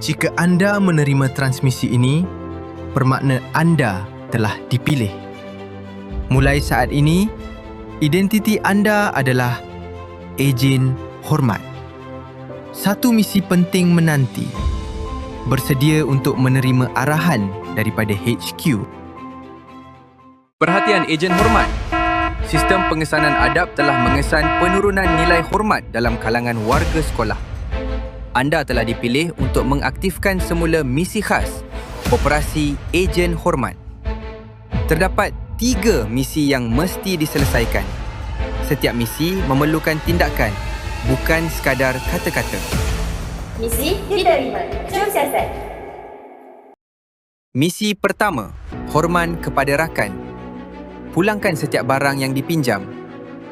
Jika anda menerima transmisi ini, bermakna anda telah dipilih. Mulai saat ini, identiti anda adalah ejen hormat. Satu misi penting menanti. Bersedia untuk menerima arahan daripada HQ. Perhatian ejen hormat. Sistem pengesanan adab telah mengesan penurunan nilai hormat dalam kalangan warga sekolah. Anda telah dipilih untuk mengaktifkan semula misi khas Operasi Ejen Hormat. Terdapat 3 misi yang mesti diselesaikan. Setiap misi memerlukan tindakan, bukan sekadar kata-kata. Misi diterima. Jom siasat. Misi pertama, hormat kepada rakan. Pulangkan setiap barang yang dipinjam.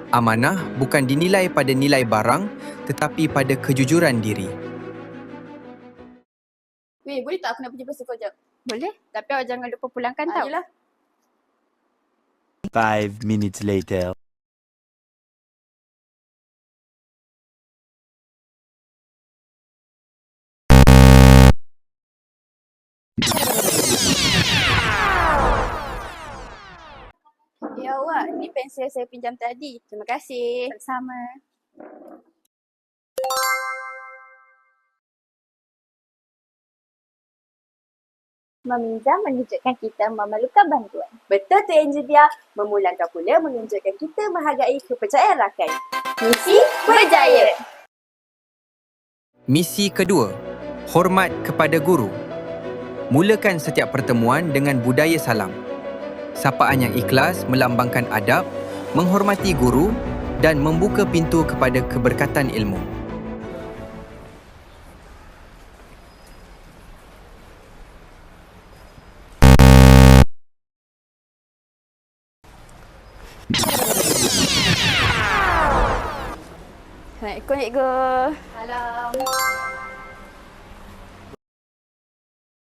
Amanah bukan dinilai pada nilai barang tetapi pada kejujuran diri. Weh, boleh tak aku nak pergi pasal kau jap? Boleh, tapi awak jangan lupa pulangkan tau. Yelah. 5 minutes later. Ya awak, ni pensel saya pinjam tadi. Terima kasih. Sama. Meminjam menunjukkan kita memerlukan bantuan. Betul tu Encik Dia. Memulangkan pula menunjukkan kita menghargai kepercayaan rakan. Misi berjaya. Misi kedua, hormat kepada guru. Mulakan setiap pertemuan dengan budaya salam. Sapaan yang ikhlas melambangkan adab, menghormati guru dan membuka pintu kepada keberkatan ilmu. Assalamualaikum cikgu. Salam.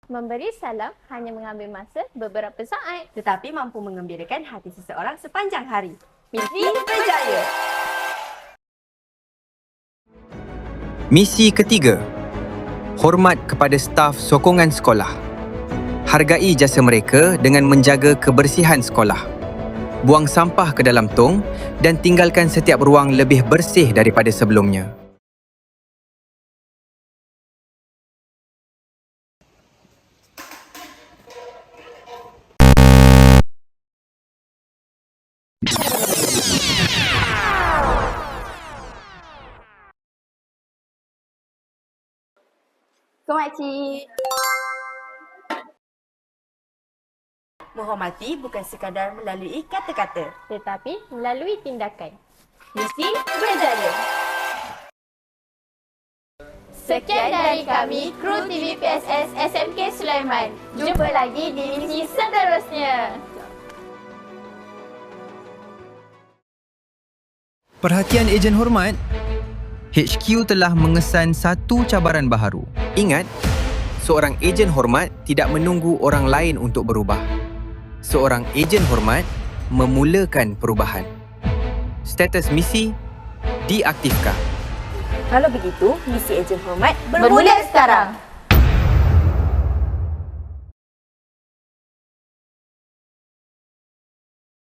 Memberi salam hanya mengambil masa beberapa saat. Tetapi mampu mengembirakan hati seseorang sepanjang hari. Misi berjaya. Misi ketiga, hormat kepada staf sokongan sekolah. Hargai jasa mereka dengan menjaga kebersihan sekolah. Buang sampah ke dalam tong dan tinggalkan setiap ruang lebih bersih daripada sebelumnya. Assalamualaikum makcik. Menghormati bukan sekadar melalui kata-kata. Tetapi melalui tindakan. Misi berjaya. Sekian dari kami, kru TV PSS SMK Sulaiman. Jumpa lagi di misi seterusnya. Perhatian ejen hormat. HQ telah mengesan satu cabaran baharu. Ingat, seorang ejen hormat tidak menunggu orang lain untuk berubah. Seorang ejen hormat memulakan perubahan. Status misi diaktifkan. Kalau begitu, misi ejen hormat Bermula sekarang.